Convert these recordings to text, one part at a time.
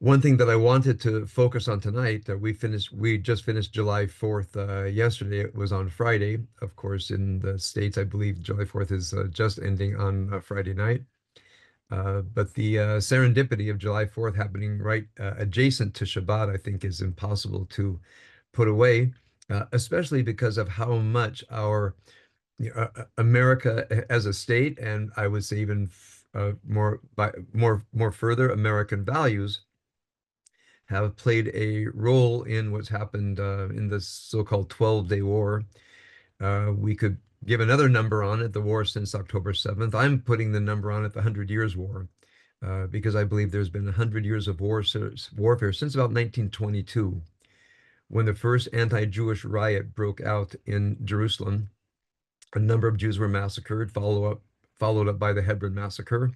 One thing that I wanted to focus on tonight, we just finished July 4th yesterday. It was on Friday. Of course, in the States, I believe July 4th is just ending on Friday night. But the serendipity of July 4th happening right adjacent to Shabbat, I think, is impossible to put away, especially because of how much our America as a state, and I would say even more further, American values have played a role in what's happened in this so-called 12-day war. We could give another number on it, the war since October 7th. I'm putting the number on it, the 100 Years' War, because I believe there's been 100 years of warfare since about 1922, when the first anti-Jewish riot broke out in Jerusalem. A number of Jews were massacred, followed up by the Hebron massacre,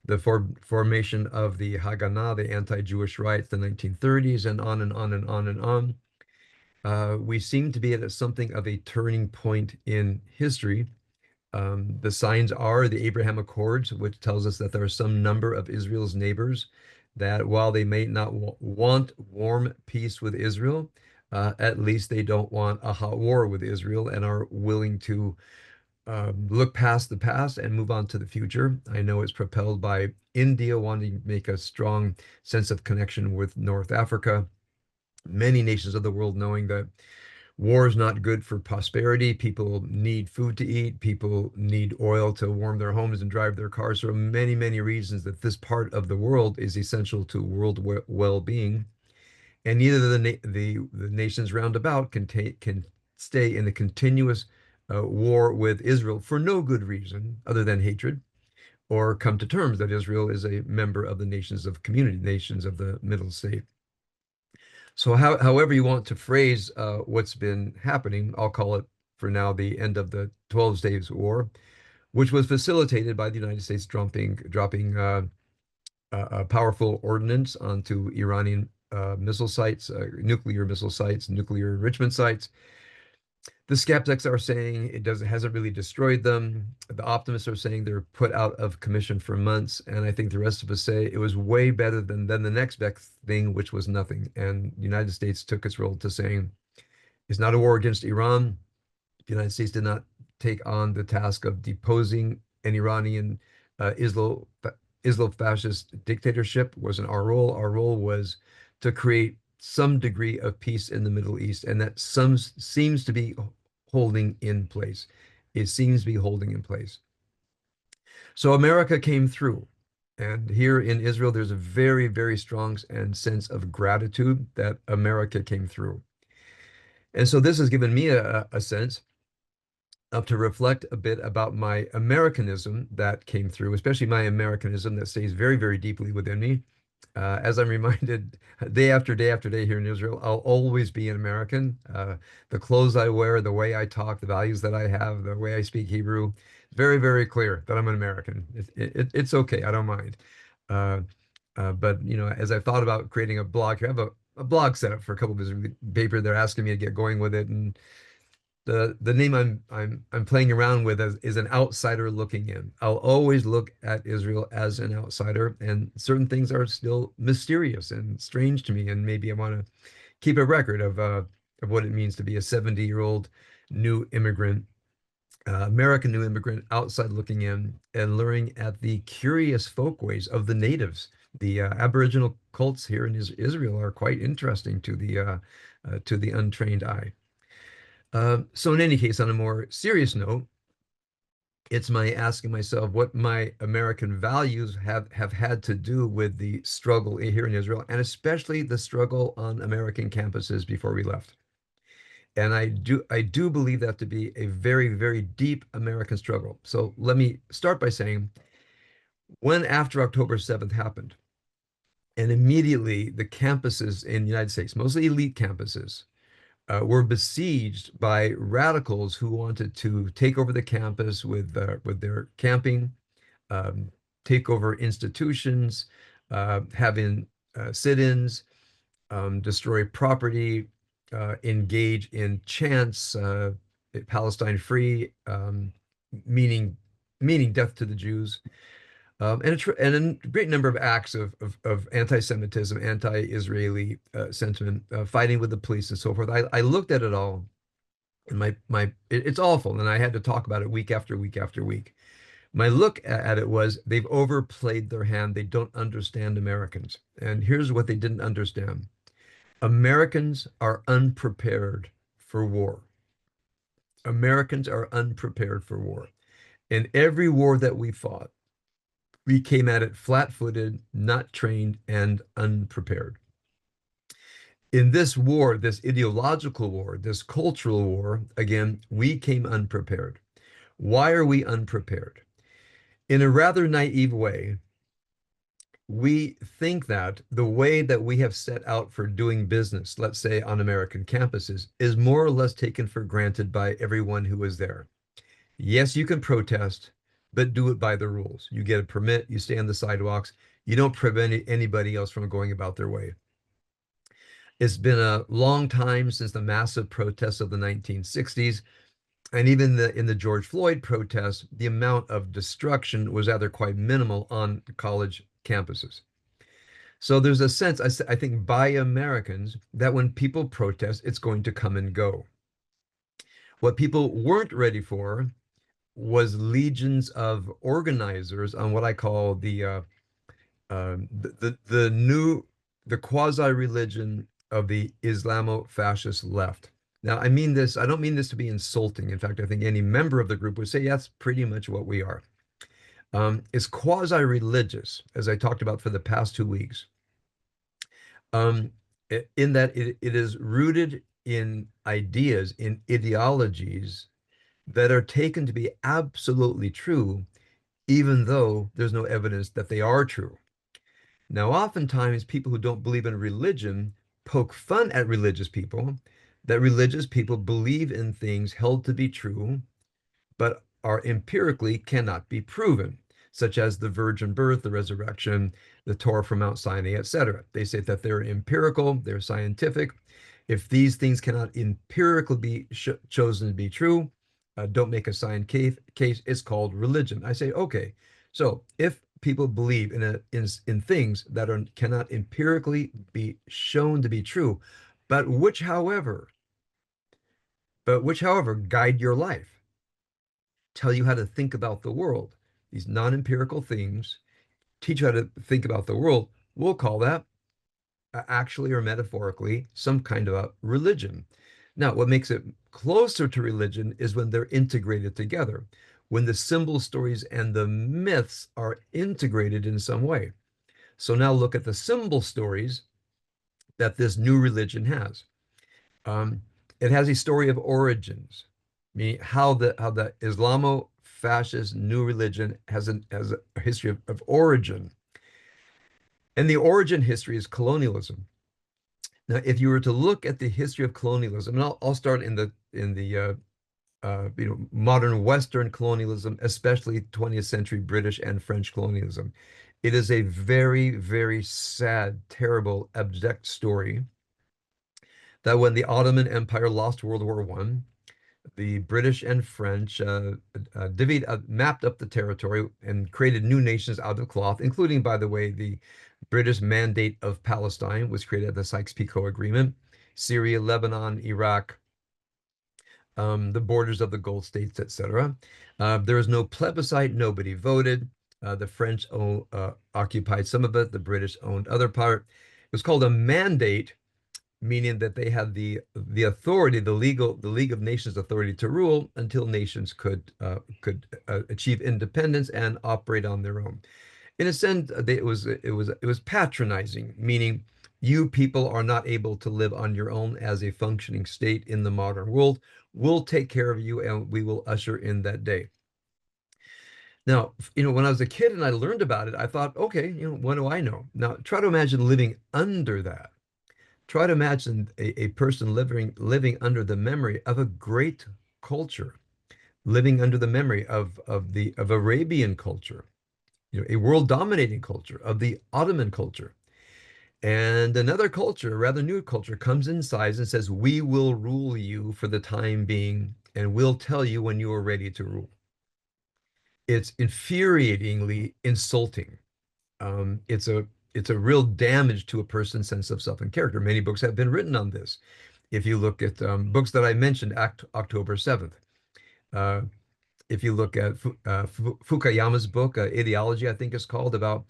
the formation of the Haganah, the anti-Jewish riots, the 1930s, and on and on and on and on. We seem to be at something of a turning point in history. The signs are the Abraham Accords, which tells us that there are some number of Israel's neighbors that, while they may not want warm peace with Israel, at least they don't want a hot war with Israel and are willing to look past the past and move on to the future. I know it's propelled by India wanting to make a strong sense of connection with North Africa. Many nations of the world knowing that war is not good for prosperity. People need food to eat. People need oil to warm their homes and drive their cars. So many, many reasons that this part of the world is essential to world well-being. And neither the nations roundabout can stay in a continuous war with Israel for no good reason other than hatred, or come to terms that Israel is a member of the nations of community, nations of the Middle State. So however you want to phrase what's been happening, I'll call it for now the end of the 12 Days War, which was facilitated by the United States dropping a powerful ordnance onto Iranian missile sites, nuclear missile sites, nuclear enrichment sites. The skeptics are saying hasn't really destroyed them. The optimists are saying they're put out of commission for months, and I think the rest of us say it was way better than the next best thing, which was nothing. And the United States took its role to saying it's not a war against Iran. The United States did not take on the task of deposing an Iranian Islo-fascist dictatorship. It wasn't our role. Our role was to create some degree of peace in the Middle East, and that some seems to be holding in place. It seems to be holding in place. So America came through. And here in Israel, there's a very, very strong and sense of gratitude that America came through. And so this has given me a sense to reflect a bit about my Americanism that came through, especially my Americanism that stays very, very deeply within me. As I'm reminded day after day after day here in Israel, I'll always be an American. The clothes I wear, the way I talk, the values that I have, the way I speak Hebrew, very, very clear that I'm an American. It's okay. I don't mind. Uh, but as I've thought about creating a blog here, I have a blog set up for a couple of business paper. They're asking me to get going with it, and the name I'm playing around with is an outsider looking in. I'll always look at Israel as an outsider, and certain things are still mysterious and strange to me. And maybe I want to keep a record of what it means to be a 70-year-old new immigrant, American new immigrant, outside looking in and learning at the curious folkways of the natives. The Aboriginal cults here in Israel are quite interesting to the untrained eye. So in any case, on a more serious note, it's my asking myself what my American values have had to do with the struggle here in Israel, and especially the struggle on American campuses before we left. And I do believe that to be a very, very deep American struggle. So let me start by saying, when after October 7th happened, and immediately the campuses in the United States, mostly elite campuses, were besieged by radicals who wanted to take over the campus with their camping, um, take over institutions, having sit-ins, destroy property, engage in chants, Palestine free, meaning meaning death to the Jews. And a great number of acts of anti-Semitism, anti-Israeli sentiment, fighting with the police and so forth. I looked at it all, and it's awful, and I had to talk about it week after week after week. My look at it was they've overplayed their hand. They don't understand Americans. And here's what they didn't understand. Americans are unprepared for war. Americans are unprepared for war. In every war that we fought, we came at it flat-footed, not trained, and unprepared. In this war, this ideological war, this cultural war, again, we came unprepared. Why are we unprepared? In a rather naive way, we think that the way that we have set out for doing business, let's say on American campuses, is more or less taken for granted by everyone who is there. Yes, you can protest, but do it by the rules. You get a permit, you stay on the sidewalks, you don't prevent anybody else from going about their way. It's been a long time since the massive protests of the 1960s. And even in the George Floyd protests, the amount of destruction was either quite minimal on college campuses. So there's a sense, I think, by Americans that when people protest, it's going to come and go. What people weren't ready for was legions of organizers on what I call the quasi-religion of the Islamo-fascist left. Now, I don't mean this to be insulting. In fact, I think any member of the group would say, yeah, that's pretty much what we are. It's quasi-religious, as I talked about for the past 2 weeks, in that it is rooted in ideas, in ideologies that are taken to be absolutely true, even though there's no evidence that they are true. Now, oftentimes, people who don't believe in religion poke fun at religious people, that religious people believe in things held to be true, but are empirically cannot be proven, such as the virgin birth, the resurrection, the Torah from Mount Sinai, etc. They say that they're empirical, they're scientific. If these things cannot empirically be chosen to be true, don't make a science case, it's called religion. I say, okay, so if people believe in things that cannot empirically be shown to be true, but which, however, guide your life, tell you how to think about the world. These non-empirical things teach you how to think about the world. We'll call that actually or metaphorically some kind of a religion. Now, what makes it closer to religion is when they're integrated together, when the symbol stories and the myths are integrated in some way. So now look at the symbol stories that this new religion has. It has a story of origins, meaning how the Islamo-fascist new religion has a history of origin. And the origin history is colonialism. Now, if you were to look at the history of colonialism, and I'll start in the modern Western colonialism, especially 20th century British and French colonialism. It is a very, very sad, terrible, abject story that when the Ottoman Empire lost World War I, the British and French mapped up the territory and created new nations out of cloth, including, by the way, the British Mandate of Palestine was created at the Sykes-Picot Agreement, Syria, Lebanon, Iraq, the borders of the Gulf states, etc. There was no plebiscite, nobody voted. The French occupied some of it, the British owned other part. It was called a mandate, meaning that they had the authority, the League of Nations authority to rule until nations could achieve independence and operate on their own. In a sense, it was patronizing, meaning you people are not able to live on your own as a functioning state in the modern world. We'll take care of you and we will usher in that day. Now, when I was a kid and I learned about it, I thought, okay, what do I know? Now, try to imagine living under that. Try to imagine a person living under the memory of a great culture, living under the memory of Arabian culture, a world dominating culture, of the Ottoman culture. And another culture, a rather new culture, comes inside and says, we will rule you for the time being, and we'll tell you when you are ready to rule. it's infuriatingly insulting. It's a real damage to a person's sense of self and character. Many books have been written on this. If you look at books that I mentioned, October 7th, uh, if you look at Fukuyama's book, Ideology, I think it's called, about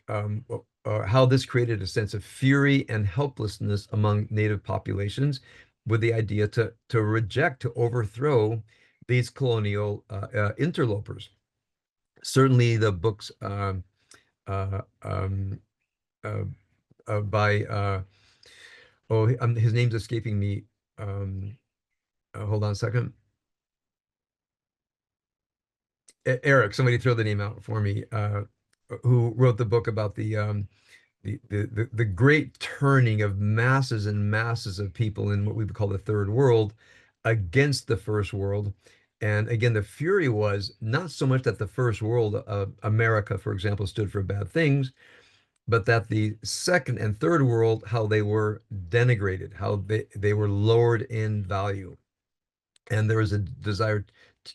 how this created a sense of fury and helplessness among native populations, with the idea to reject, to overthrow these colonial interlopers. Certainly, the books uh, um, uh, by his name's escaping me. Um, Hold on a second. Eric, somebody throw the name out for me. Who wrote the book about the great turning of masses and masses of people in what we would call the third world against the first world. And again, the fury was not so much that the first world, America, for example, stood for bad things, but that the second and third world, how they were denigrated, how they were lowered in value. And there was a desire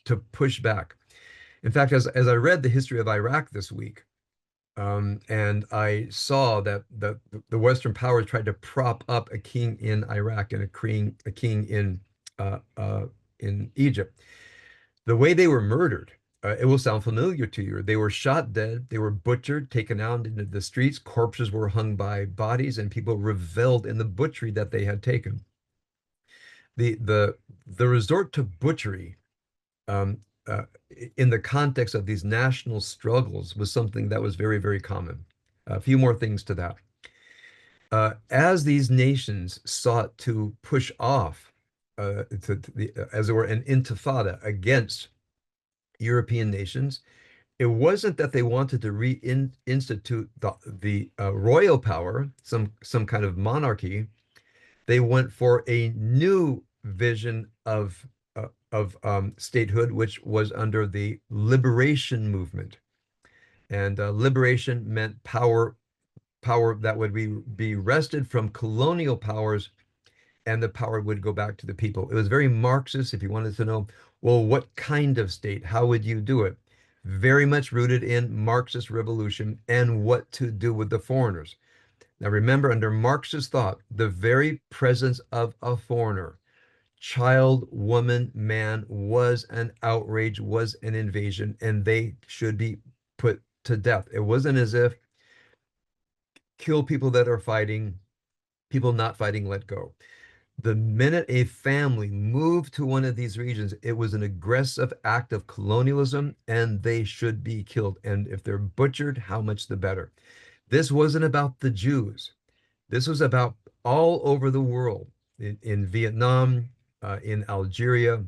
to push back. In fact, as I read the history of Iraq this week, and I saw that the Western powers tried to prop up a king in Iraq and a king uh, uh, in Egypt. The way they were murdered, it will sound familiar to you. They were shot dead, they were butchered, taken out into the streets, corpses were hung by bodies, and people reveled in the butchery that they had taken. The the the resort to butchery, um, uh, in the context of these national struggles, was something that was very, very common. A few more things to that. As these nations sought to push off, as it were, an intifada against European nations, it wasn't that they wanted to reinstitute the royal power, some kind of monarchy. They went for a new vision of statehood, which was under the liberation movement. And liberation meant power that would be wrested from colonial powers, and the power would go back to the people. It was very Marxist. If you wanted to know, well, what kind of state? How would you do it? Very much rooted in Marxist revolution and what to do with the foreigners. Now, remember, under Marxist thought, the very presence of a foreigner, child, woman, man, was an outrage, was an invasion, and they should be put to death. It wasn't as if kill people that are fighting, people not fighting, let go. The minute a family moved to one of these regions, it was an aggressive act of colonialism, and they should be killed. And if they're butchered, how much the better. This wasn't about the Jews. This was about all over the world, in Vietnam, in Algeria,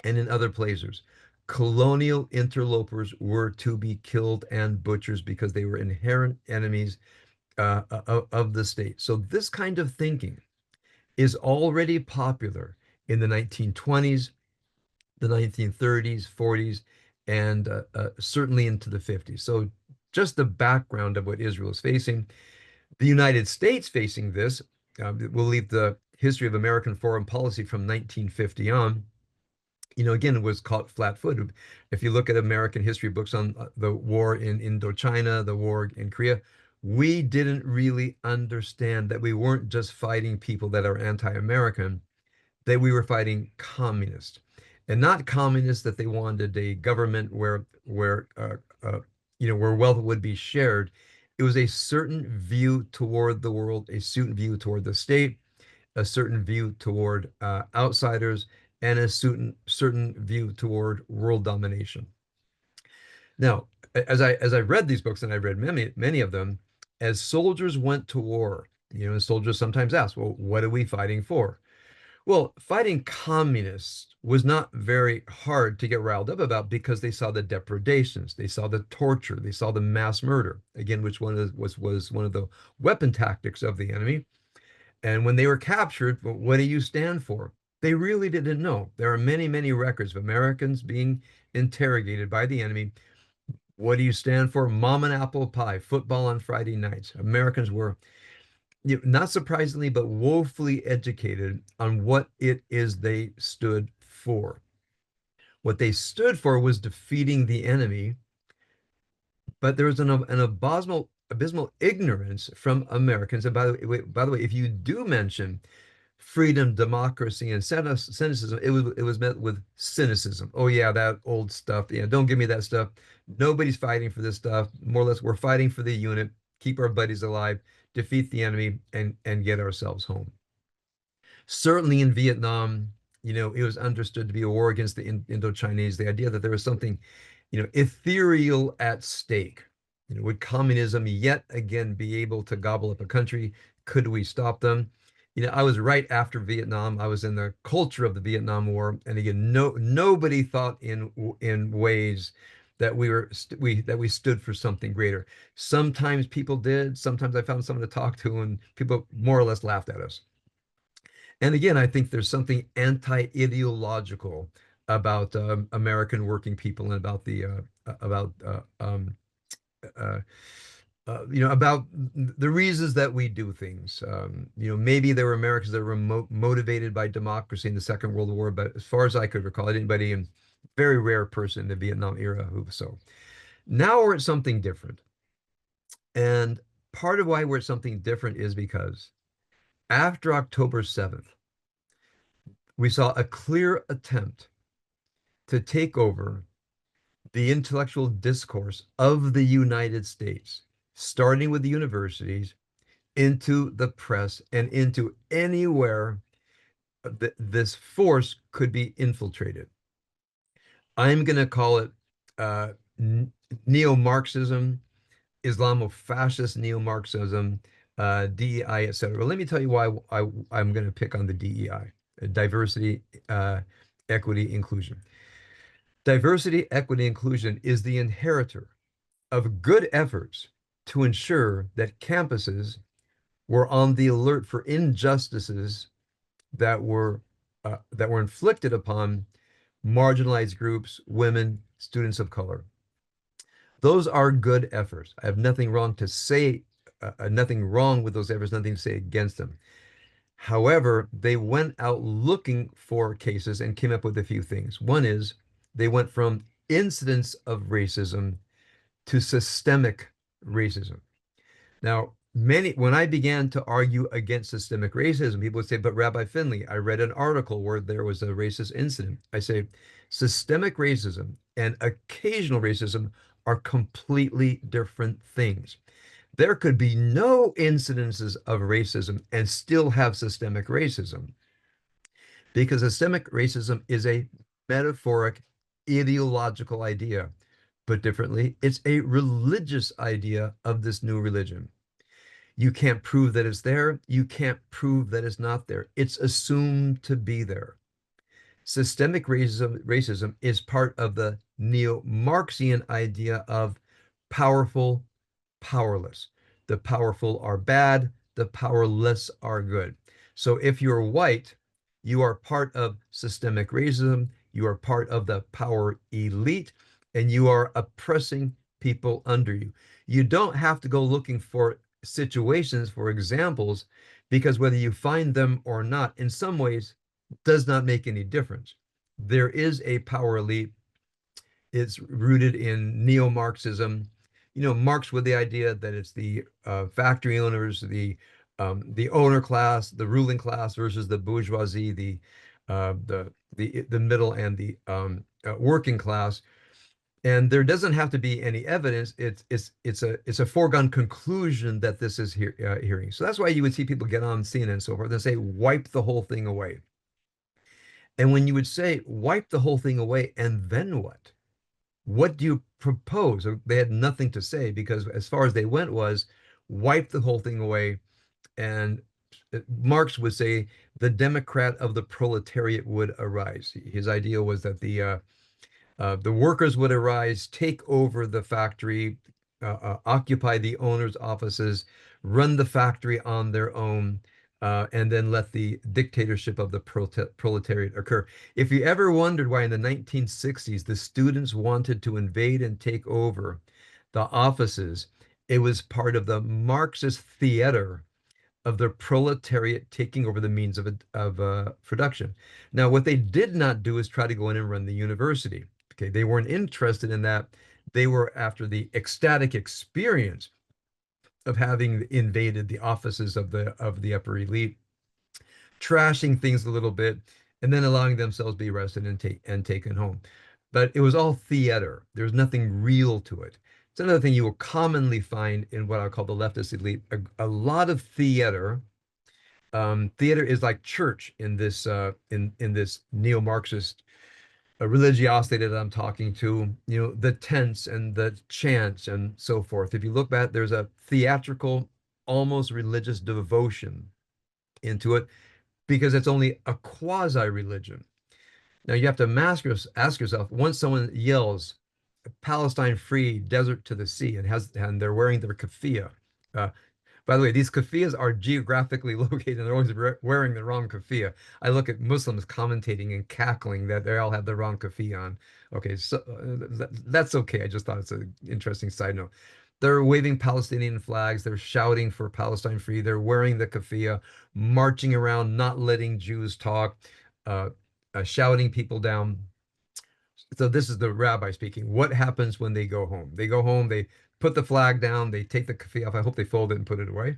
and in other places. Colonial interlopers were to be killed and butchers because they were inherent enemies of the state. So this kind of thinking is already popular in the 1920s, the 1930s, 40s, and certainly into the 50s. So just the background of what Israel is facing. The United States facing this, we'll leave the history of American foreign policy from 1950 on. Again, it was caught flat-footed. If you look at American history books on the war in Indochina, the war in Korea, we didn't really understand that we weren't just fighting people that are anti-American, that we were fighting communists. And not communists that they wanted a government where wealth would be shared. It was a certain view toward the world, a certain view toward the state, a certain view toward outsiders, and a certain view toward world domination. Now, as I read these books, and I read many of them, as soldiers went to war, soldiers sometimes ask, well, what are we fighting for? Well, fighting communists was not very hard to get riled up about, because they saw the depredations, they saw the torture, they saw the mass murder, again, which was one of the weapon tactics of the enemy. And when they were captured, well, what do you stand for? They really didn't know. There are many, many records of Americans being interrogated by the enemy. What do you stand for? Mom and apple pie, football on Friday nights. Americans were, not surprisingly, but woefully educated on what it is they stood for. What they stood for was defeating the enemy, but there was an abysmal ignorance from Americans. And by the way, if you do mention freedom, democracy, and cynicism, it was met with cynicism. Oh yeah, that old stuff. Yeah, don't give me that stuff. Nobody's fighting for this stuff. More or less, we're fighting for the unit, keep our buddies alive, defeat the enemy, and get ourselves home. Certainly in Vietnam, it was understood to be a war against the Indo-Chinese. The idea that there was something, ethereal at stake. Would communism yet again be able to gobble up a country? Could we stop them? I was right after Vietnam. I was in the culture of the Vietnam War, and again, nobody thought in ways that we stood for something greater. Sometimes people did. Sometimes I found someone to talk to, and people more or less laughed at us. And again, I think there's something anti-ideological about American working people and about uh, about the reasons that we do things. Maybe there were Americans that were motivated by democracy in the Second World War, but as far as I could recall, anybody in very rare person in the Vietnam era who so. Now we're at something different. And part of why we're at something different is because after October 7th, we saw a clear attempt to take over the intellectual discourse of the United States, starting with the universities, into the press, and into anywhere this force could be infiltrated. I'm going to call it uh, neo-Marxism, Islamofascist neo-Marxism, DEI, etc. Let me tell you why I'm going to pick on the DEI, diversity, equity, inclusion. Diversity, equity, inclusion is the inheritor of good efforts to ensure that campuses were on the alert for injustices that were inflicted upon marginalized groups, women, students of color. Those are good efforts. I have nothing wrong to say, nothing wrong with those efforts, nothing to say against them. However, they went out looking for cases and came up with a few things. One is they went from incidents of racism to systemic racism. Now, when I began to argue against systemic racism, people would say, but Rabbi Finley, I read an article where there was a racist incident. I say, systemic racism and occasional racism are completely different things. There could be no incidences of racism and still have systemic racism because systemic racism is a metaphoric ideological idea. Put differently, it's a religious idea of this new religion. You can't prove that it's there. You can't prove that it's not there. It's assumed to be there. Systemic racism is part of the neo-Marxian idea of powerful, powerless. The powerful are bad, the powerless are good. So if you're white, you are part of systemic racism, you are part of the power elite, and you are oppressing people under you. You don't have to go looking for situations, for examples, because whether you find them or not, in some ways, does not make any difference. There is a power elite. It's rooted in neo-Marxism. Marx with the idea that it's the factory owners, the owner class, the ruling class versus the bourgeoisie, the middle and the working class. And there doesn't have to be any evidence. It's a foregone conclusion that this is hearing. So that's why you would see people get on CNN and so forth and say, wipe the whole thing away. And when you would say, wipe the whole thing away, and then what? What do you propose? They had nothing to say because as far as they went was wipe the whole thing away. And Marx would say the democrat of the proletariat would arise. His idea was that the workers would arise, take over the factory, occupy the owner's offices, run the factory on their own, and then let the dictatorship of the proletariat occur. If you ever wondered why in the 1960s the students wanted to invade and take over the offices, it was part of the Marxist theater of the proletariat taking over the means of production. Now, what they did not do is try to go in and run the university. Okay, they weren't interested in that. They were after the ecstatic experience of having invaded the offices of the upper elite, trashing things a little bit, and then allowing themselves to be arrested and taken home. But it was all theater. There's nothing real to it. It's another thing you will commonly find in what I call the leftist elite, a lot of theater. Theater is like church in this neo-Marxist religiosity that I'm talking to, the tents and the chants and so forth. If you look back, there's a theatrical, almost religious devotion into it because it's only a quasi-religion. Now you have to ask yourself, once someone yells, Palestine free, desert to the sea, and they're wearing their keffiyeh. Uh, by the way, these keffiyehs are geographically located, and they're always wearing the wrong keffiyeh. I look at Muslims commentating and cackling that they all have the wrong keffiyeh on. Okay, so that's okay. I just thought it's an interesting side note. They're waving Palestinian flags. They're shouting for Palestine free. They're wearing the keffiyeh, marching around, not letting Jews talk, uh, shouting people down. So this is the rabbi speaking. What happens when they go home? They go home, they put the flag down, they take the keffiyeh off. I hope they fold it and put it away.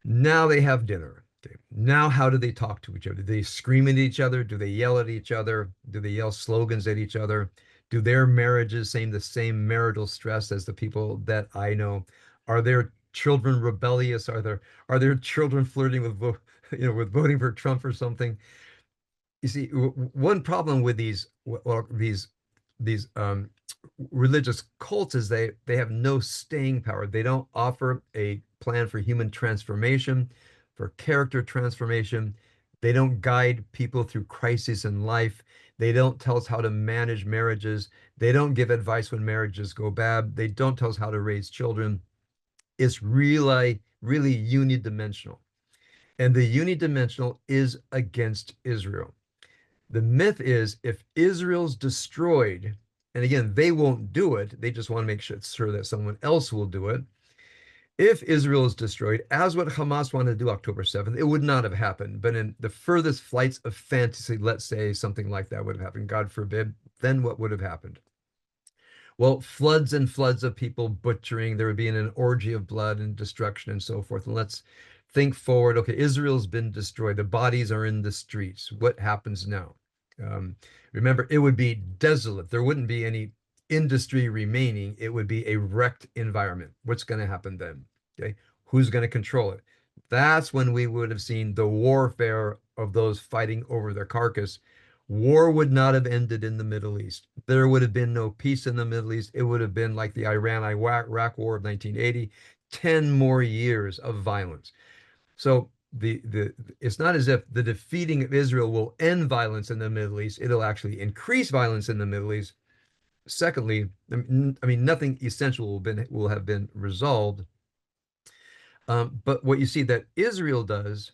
Now they have dinner. Okay. Now how do they talk to each other? Do they scream at each other? Do they yell at each other? Do they yell slogans at each other? Do their marriages same the same marital stress as the people that I know? Are their children rebellious? Are their children flirting with voting for Trump or something? You see, one problem with these religious cults is they have no staying power. They don't offer a plan for human transformation, for character transformation. They don't guide people through crises in life. They don't tell us how to manage marriages. They don't give advice when marriages go bad. They don't tell us how to raise children. It's really unidimensional. And the unidimensional is against Israel. The myth is if Israel's destroyed, and again, they won't do it, they just want to make sure that someone else will do it. If Israel is destroyed, as what Hamas wanted to do October 7th, it would not have happened. But in the furthest flights of fantasy, let's say something like that would have happened, God forbid, then what would have happened? Well, floods and floods of people butchering, there would be an orgy of blood and destruction and so forth. And let's think forward. Okay, Israel's been destroyed. The bodies are in the streets. What happens now? Remember, it would be desolate. There wouldn't be any industry remaining. It would be a wrecked environment. What's going to happen then? Okay, who's going to control it? That's when we would have seen the warfare of those fighting over their carcass. War would not have ended in the Middle East. There would have been no peace in the Middle East. It would have been like the Iran-Iraq War of 1980, 10 more years of violence. So it's not as if the defeating of Israel will end violence in the Middle East. It'll actually increase violence in the Middle East. Secondly, I mean, nothing essential will have been resolved. But what you see that Israel does,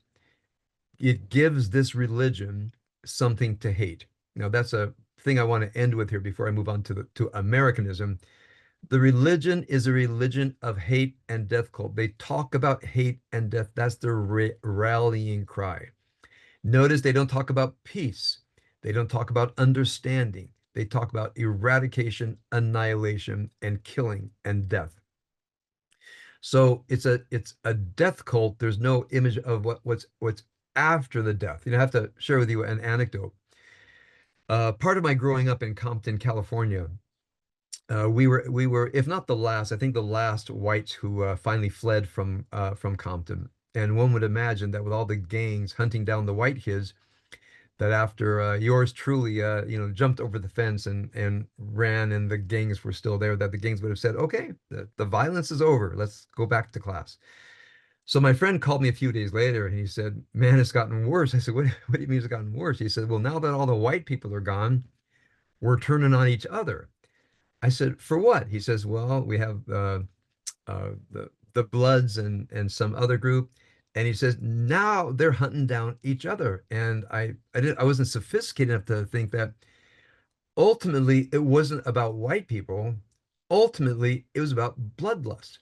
it gives this religion something to hate. Now, that's a thing I want to end with here before I move on to Americanism. The religion is a religion of hate and death cult. They talk about hate and death. That's their rallying cry. Notice they don't talk about peace. They don't talk about understanding. They talk about eradication, annihilation, and killing and death. So it's a death cult. There's no image of what's after the death. I have to share with you an anecdote. Part of my growing up in Compton, California, we were, if not the last, I think the last whites who finally fled from Compton. And one would imagine that with all the gangs hunting down the white kids, that after yours truly, jumped over the fence and ran, and the gangs were still there, that the gangs would have said, "Okay, the violence is over. Let's go back to class." So my friend called me a few days later and he said, "Man, it's gotten worse." I said, "What do you mean it's gotten worse?" He said, "Well, now that all the white people are gone, we're turning on each other." I said, "For what?" He says, "Well, we have the Bloods and some other group." And he says, now they're hunting down each other. And I wasn't sophisticated enough to think that ultimately it wasn't about white people. Ultimately, it was about bloodlust.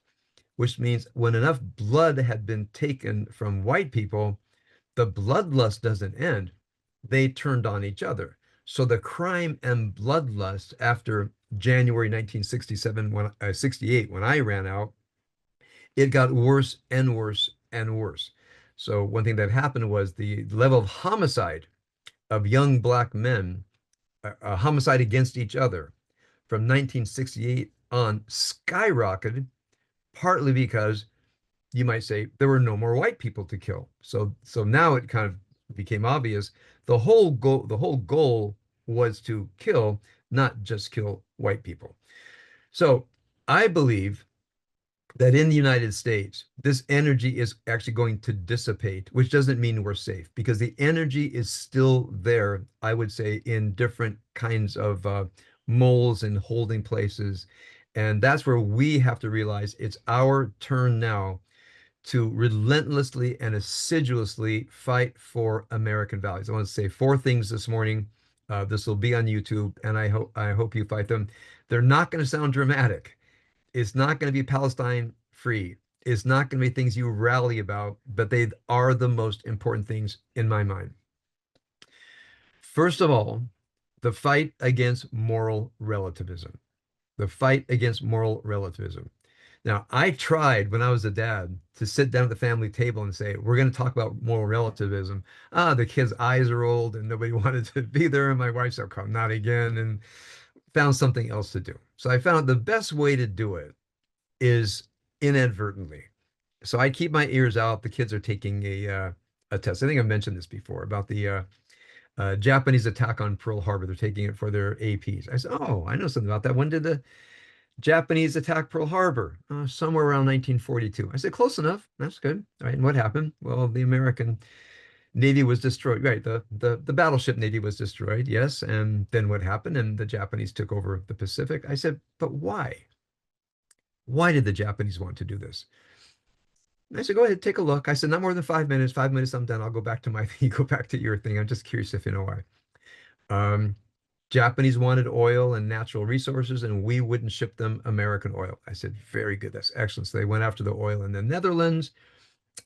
which means when enough blood had been taken from white people, the bloodlust doesn't end. They turned on each other. So the crime and bloodlust after January 1967, 68, when I ran out, it got worse and worse and worse. So one thing that happened was the level of homicide of young black men, homicide against each other from 1968 on skyrocketed, partly because you might say there were no more white people to kill. So now it kind of became obvious the whole goal was to kill, not just kill white people. So I believe that in the United States, this energy is actually going to dissipate, which doesn't mean we're safe because the energy is still there, I would say, in different kinds of moles and holding places. And that's where we have to realize it's our turn now to relentlessly and assiduously fight for American values. I want to say four things this morning. This will be on YouTube, and I hope you fight them. They're not going to sound dramatic. It's not going to be Palestine free. It's not going to be things you rally about, but they are the most important things in my mind. First of all, the fight against moral relativism. The fight against moral relativism. Now, I tried when I was a dad to sit down at the family table and say, we're going to talk about moral relativism. The kids' eyes are old and nobody wanted to be there. And my wife said, come, not again, and found something else to do. So I found the best way to do it is inadvertently. So I keep my ears out. The kids are taking a test. I think I mentioned this before about the Japanese attack on Pearl Harbor. They're taking it for their APs. I said, oh, I know something about that. When did the Japanese attack Pearl Harbor? Somewhere around 1942. I said, close enough. That's good. All right. And what happened? Well, the American Navy was destroyed. Right. The battleship Navy was destroyed. Yes. And then what happened? And the Japanese took over the Pacific. I said, but why? Why did the Japanese want to do this? And I said, go ahead, take a look. I said, not more than 5 minutes. 5 minutes, I'm done. I'll go back to my thing. Go back to your thing. I'm just curious if you know why. Um, Japanese wanted oil and natural resources, and we wouldn't ship them American oil. I said, very good. That's excellent. So they went after the oil in the Netherlands.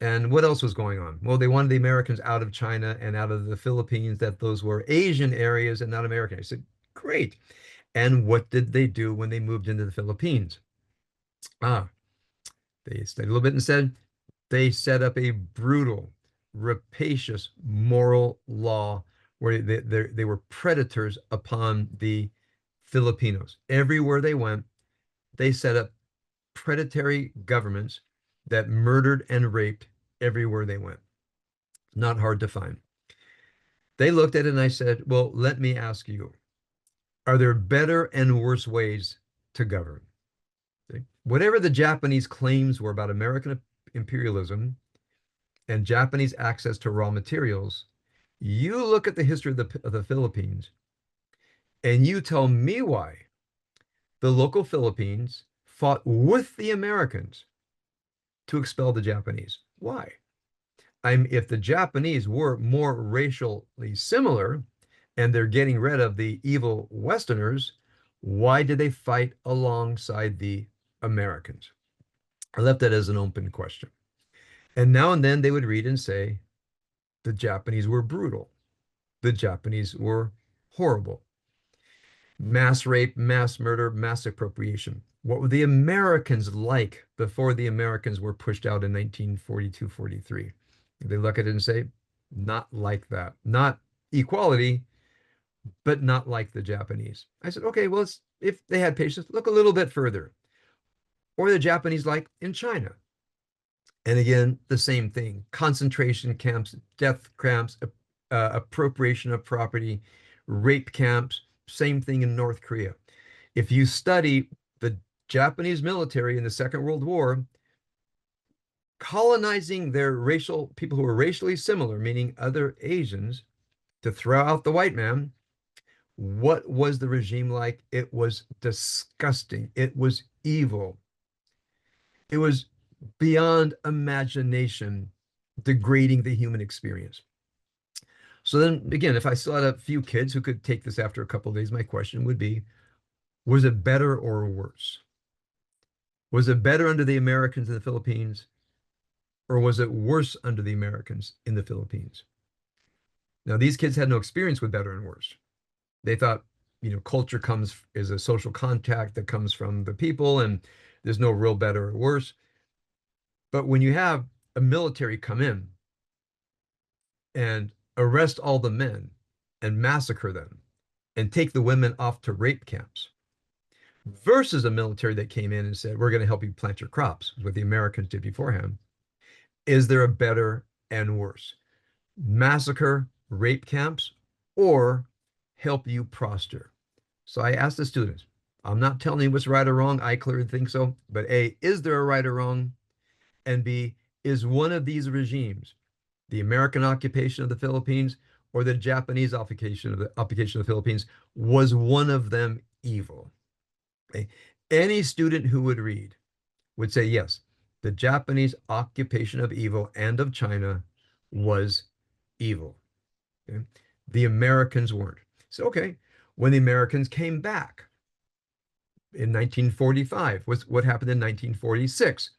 And what else was going on? Well, they wanted the Americans out of China and out of the Philippines, that those were Asian areas and not American. I said, great. And what did they do when they moved into the Philippines? Ah, they studied a little bit and said they set up a brutal, rapacious moral law where they were predators upon the Filipinos. Everywhere they went, they set up predatory governments that murdered and raped everywhere they went. Not hard to find. They looked at it and I said, well, let me ask you, are there better and worse ways to govern? Whatever the Japanese claims were about American imperialism and Japanese access to raw materials, you look at the history of the Philippines and you tell me why the local Philippines fought with the Americans to expel the Japanese. Why? If the Japanese were more racially similar and they're getting rid of the evil Westerners, why did they fight alongside the Americans? I left that as an open question. And now and then they would read and say, the Japanese were brutal. The Japanese were horrible. Mass rape, mass murder, mass appropriation. What were the Americans like before the Americans were pushed out in 1942, 43? They look at it and say, not like that. Not equality, but not like the Japanese. I said, okay, well, if they had patience, look a little bit further. Or the Japanese like in China. And again, the same thing, concentration camps, death camps, appropriation of property, rape camps, same thing in North Korea. If you study the Japanese military in the Second World War, colonizing their racial people who were racially similar, meaning other Asians, to throw out the white man, what was the regime like? It was disgusting. It was evil. It was beyond imagination, degrading the human experience. So then again, if I still had a few kids who could take this after a couple of days, my question would be, was it better or worse? Was it better under the Americans in the Philippines, or was it worse under the Americans in the Philippines? Now, these kids had no experience with better and worse. They thought, culture comes is a social contact that comes from the people, and there's no real better or worse. But when you have a military come in and arrest all the men and massacre them and take the women off to rape camps versus a military that came in and said, we're going to help you plant your crops, what the Americans did beforehand, is there a better and worse? Massacre, rape camps, or help you prosper? So I asked the students, I'm not telling you what's right or wrong. I clearly think so. But A, is there a right or wrong? And B, is one of these regimes, the American occupation of the Philippines or the Japanese occupation of the Philippines, was one of them evil? Okay. Any student who would read would say, yes, the Japanese occupation of evil and of China was evil. Okay? The Americans weren't. So, okay, when the Americans came back in 1945, what happened in 1946?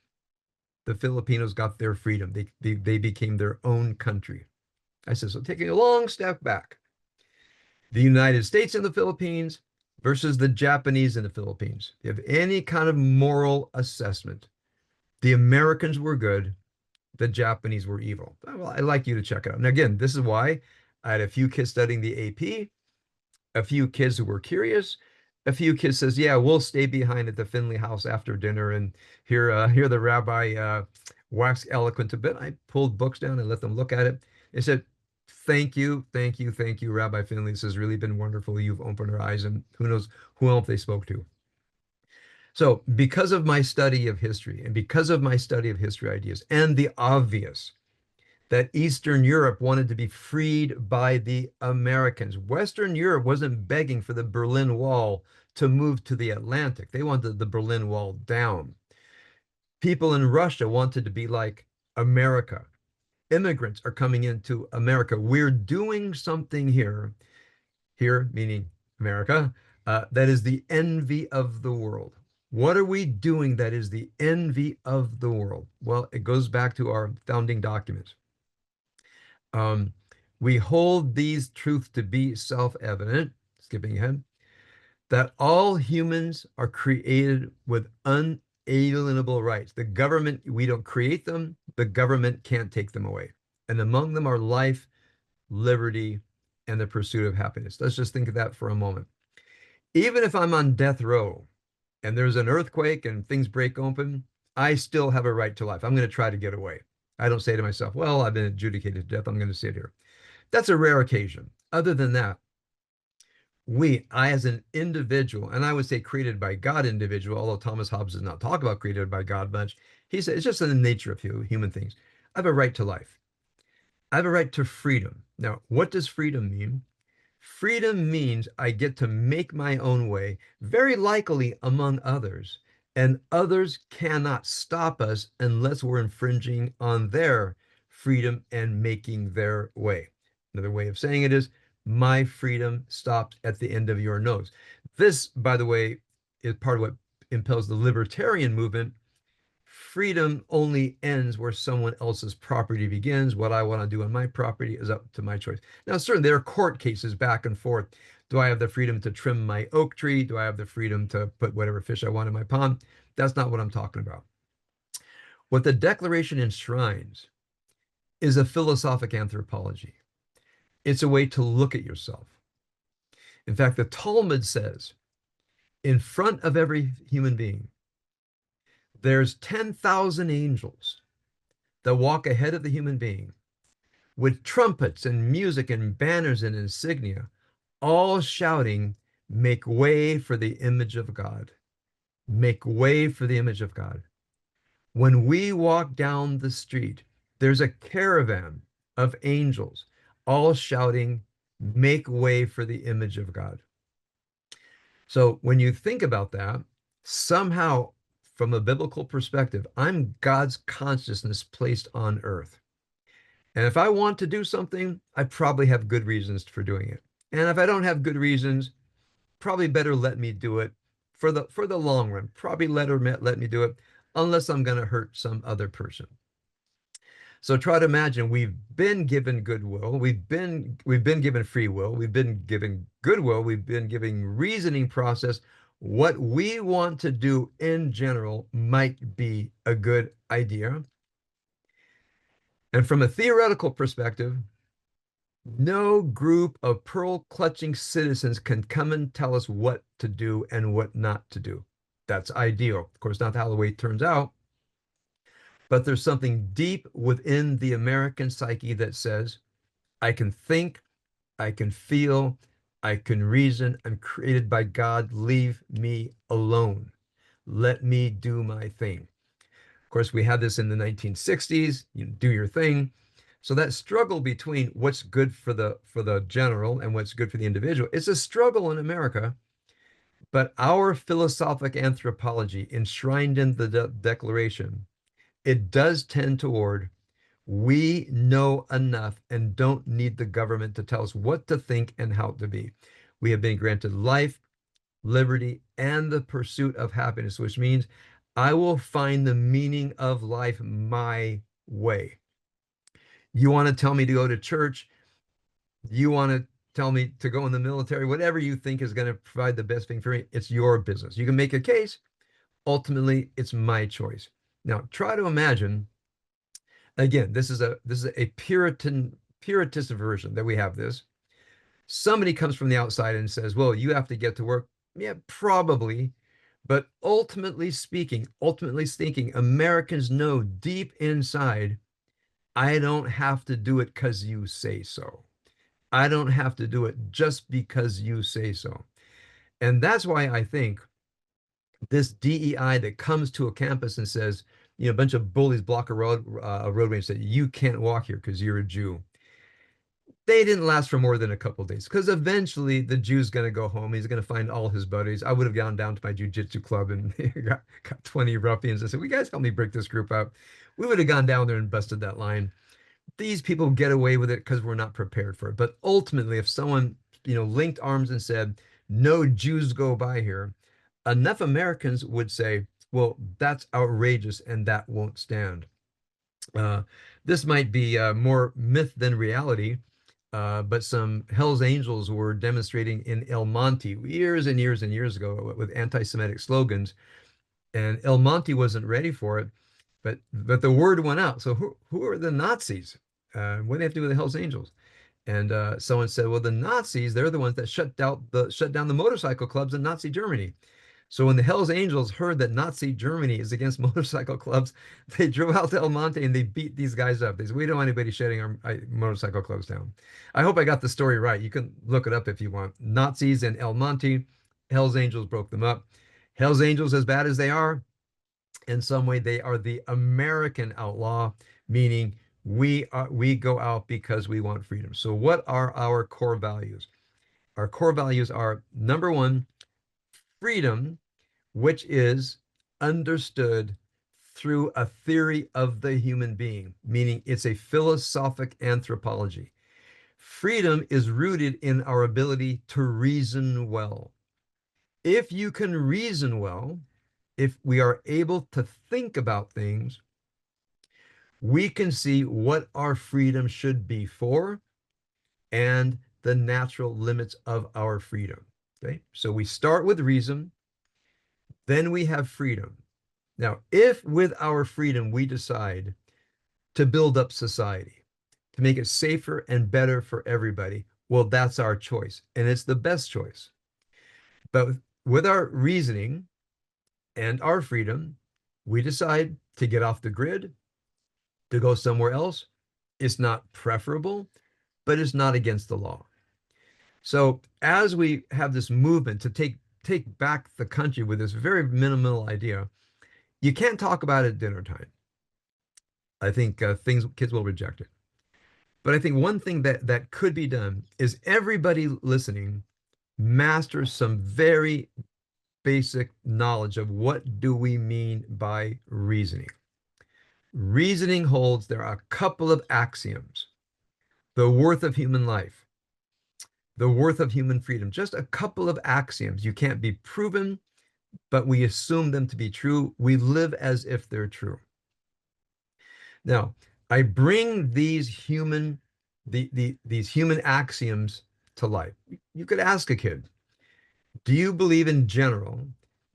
The Filipinos got their freedom. They became their own country. I said, so taking a long step back, the United States and the Philippines versus the Japanese in the Philippines. If you have any kind of moral assessment, the Americans were good, the Japanese were evil. Well, I'd like you to check it out. And again, this is why I had a few kids studying the AP, a few kids who were curious, a few kids says, yeah, we'll stay behind at the Finley house after dinner and hear the rabbi wax eloquent a bit. I pulled books down and let them look at it. They said, thank you, thank you, thank you, Rabbi Finley. This has really been wonderful. You've opened our eyes, and who knows who else they spoke to. So because of my study of history and because of my study of history ideas and the obvious that Eastern Europe wanted to be freed by the Americans. Western Europe wasn't begging for the Berlin Wall to move to the Atlantic. They wanted the Berlin Wall down. People in Russia wanted to be like America. Immigrants are coming into America. We're doing something here meaning America, that is the envy of the world. What are we doing that is the envy of the world? Well, it goes back to our founding documents. We hold these truths to be self-evident, skipping ahead, that all humans are created with unalienable rights. The government, we don't create them, the government can't take them away. And among them are life, liberty, and the pursuit of happiness. Let's just think of that for a moment. Even if I'm on death row and there's an earthquake and things break open, I still have a right to life. I'm going to try to get away. I don't say to myself, well, I've been adjudicated to death, I'm going to sit here. That's a rare occasion. Other than that, I as an individual, and I would say created by God individual, although Thomas Hobbes does not talk about created by God much, he said it's just in the nature of human things. I have a right to life. I have a right to freedom. Now, what does freedom mean? Freedom means I get to make my own way, very likely among others, and others cannot stop us unless we're infringing on their freedom and making their way. Another way of saying it is, my freedom stops at the end of your nose. This, by the way, is part of what impels the libertarian movement. Freedom only ends where someone else's property begins. What I want to do on my property is up to my choice. Now, certainly there are court cases back and forth. Do I have the freedom to trim my oak tree? Do I have the freedom to put whatever fish I want in my pond? That's not what I'm talking about. What the Declaration enshrines is a philosophic anthropology. It's a way to look at yourself. In fact, the Talmud says, in front of every human being, there's 10,000 angels that walk ahead of the human being with trumpets and music and banners and insignia, all shouting, make way for the image of God. Make way for the image of God. When we walk down the street, there's a caravan of angels all shouting, make way for the image of God. So when you think about that, somehow from a biblical perspective, I'm God's consciousness placed on earth. And if I want to do something, I probably have good reasons for doing it. And if I don't have good reasons, probably better let me do it for the long run. Probably let me do it unless I'm going to hurt some other person. So try to imagine we've been given goodwill, we've been given free will, we've been given goodwill, we've been given reasoning process. What we want to do in general might be a good idea. And from a theoretical perspective, no group of pearl clutching citizens can come and tell us what to do and what not to do. That's ideal. Of course, not how the way it turns out, but there's something deep within the American psyche that says, I can think, I can feel, I can reason. I'm created by God. Leave me alone. Let me do my thing. Of course, we had this in the 1960s. You do your thing. So that struggle between what's good for the general and what's good for the individual is a struggle in America. But our philosophic anthropology enshrined in the Declaration, it does tend toward we know enough and don't need the government to tell us what to think and how to be. We have been granted life, liberty, and the pursuit of happiness, which means I will find the meaning of life my way. You want to tell me to go to church? You want to tell me to go in the military? Whatever you think is going to provide the best thing for me, it's your business. You can make a case. Ultimately, it's my choice. Now, try to imagine, again, this is a Puritan version that we have this. Somebody comes from the outside and says, well, you have to get to work. Yeah, probably. But ultimately speaking, Americans know deep inside, I don't have to do it because you say so. I don't have to do it just because you say so. And that's why I think this DEI that comes to a campus and says, a bunch of bullies block a roadway and say, you can't walk here because you're a Jew. They didn't last for more than a couple days because eventually the Jew's going to go home. He's going to find all his buddies. I would have gone down to my jujitsu club and got 20 ruffians and said, "We guys help me break this group up." We would have gone down there and busted that line. These people get away with it because we're not prepared for it. But ultimately, if someone, linked arms and said, "No Jews go by here," enough Americans would say, "Well, that's outrageous and that won't stand." Uh, this might be more myth than reality. But some Hells Angels were demonstrating in El Monte years and years and years ago with anti-Semitic slogans, and El Monte wasn't ready for it, but the word went out. So who are the Nazis? What do they have to do with the Hells Angels? And someone said, well, the Nazis, they're the ones that shut down the motorcycle clubs in Nazi Germany. So when the Hells Angels heard that Nazi Germany is against motorcycle clubs, they drove out to El Monte and they beat these guys up. They said, we don't want anybody shutting our motorcycle clubs down. I hope I got the story right. You can look it up if you want. Nazis in El Monte, Hells Angels broke them up. Hells Angels, as bad as they are, in some way, they are the American outlaw, meaning we go out because we want freedom. So what are our core values? Our core values are, number one, freedom, which is understood through a theory of the human being, meaning it's a philosophic anthropology. Freedom is rooted in our ability to reason well. If you can reason well, if we are able to think about things, we can see what our freedom should be for and the natural limits of our freedom. Okay, so we start with reason, then we have freedom. Now, if with our freedom we decide to build up society, to make it safer and better for everybody, well, that's our choice, and it's the best choice. But with our reasoning and our freedom, we decide to get off the grid, to go somewhere else. It's not preferable, but it's not against the law. So as we have this movement to take back the country with this very minimal idea, you can't talk about it at dinner time. I think kids will reject it. But I think one thing that could be done is everybody listening masters some very basic knowledge of what do we mean by reasoning. Reasoning holds there are a couple of axioms: the worth of human life, the worth of human freedom, just a couple of axioms. You can't be proven but we assume them to be true. We live as if they're true. Now, I bring these human axioms to life. You could ask a kid, do you believe in general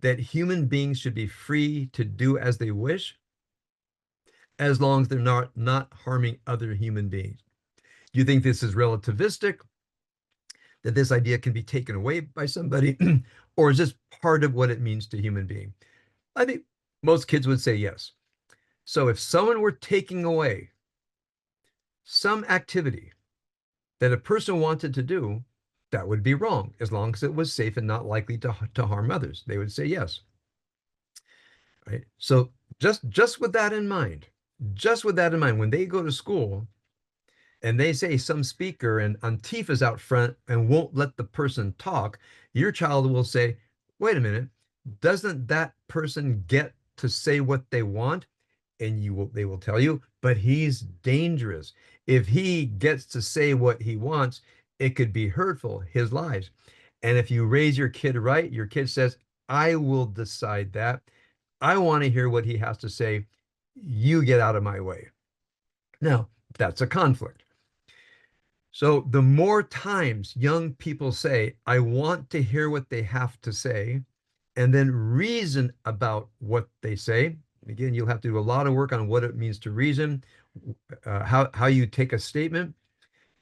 that human beings should be free to do as they wish, as long as they're not harming other human beings? Do you think this is relativistic, that this idea can be taken away by somebody, or is this part of what it means to human being? I think most kids would say yes. So if someone were taking away some activity that a person wanted to do, that would be wrong, as long as it was safe and not likely to harm others. They would say yes. Right? So just with that in mind, when they go to school and they say some speaker and Antifa's out front and won't let the person talk, your child will say, wait a minute, doesn't that person get to say what they want? And they will tell you, but he's dangerous. If he gets to say what he wants, it could be hurtful, his lives. And if you raise your kid right, your kid says, I will decide that. I want to hear what he has to say. You get out of my way. Now, that's a conflict. So the more times young people say, I want to hear what they have to say, and then reason about what they say. Again, you'll have to do a lot of work on what it means to reason, how you take a statement,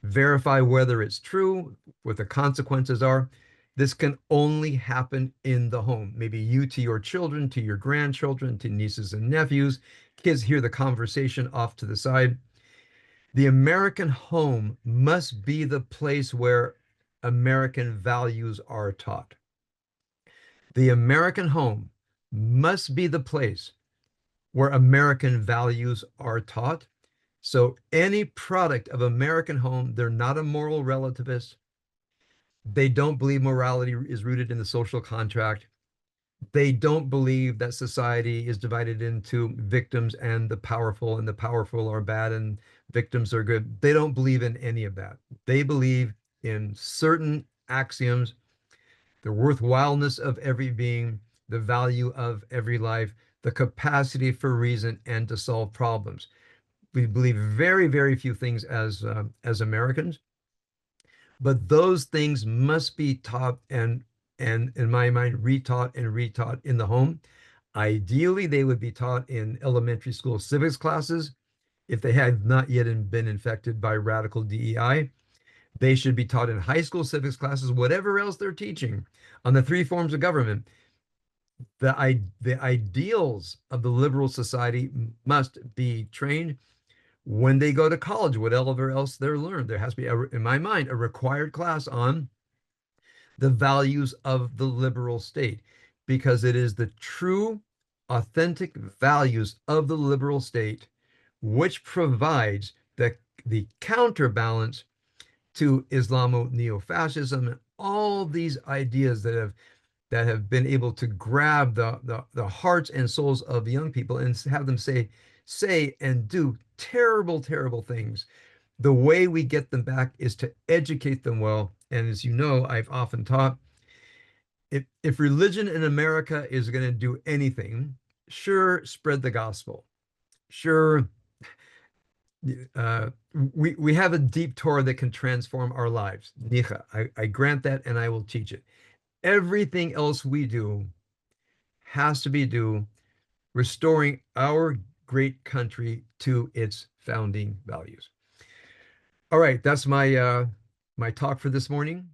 verify whether it's true, what the consequences are. This can only happen in the home. Maybe you to your children, to your grandchildren, to nieces and nephews. Kids hear the conversation off to the side. The American home must be the place where American values are taught. The American home must be the place where American values are taught. So any product of American home, they're not a moral relativist. They don't believe morality is rooted in the social contract. They don't believe that society is divided into victims and the powerful are bad and victims are good. They don't believe in any of that. They believe in certain axioms, the worthwhileness of every being, the value of every life, the capacity for reason and to solve problems. We believe very, very few things as Americans, but those things must be taught and in my mind retaught and retaught in the home. Ideally, they would be taught in elementary school civics classes. If they have not yet been infected by radical DEI, they should be taught in high school civics classes, whatever else they're teaching on the three forms of government. The ideals of the liberal society must be trained when they go to college, whatever else they're learned. There has to be, in my mind, a required class on the values of the liberal state, because it is the true, authentic values of the liberal state which provides the counterbalance to Islamo-neo-fascism and all these ideas that have been able to grab the hearts and souls of young people and have them say and do terrible, terrible things. The way we get them back is to educate them well. And as you know, I've often taught, if religion in America is going to do anything, sure, spread the gospel. Sure, we have a deep Torah that can transform our lives. Nicha, I grant that, and I will teach it. Everything else we do has to be restoring our great country to its founding values. All right, that's my talk for this morning.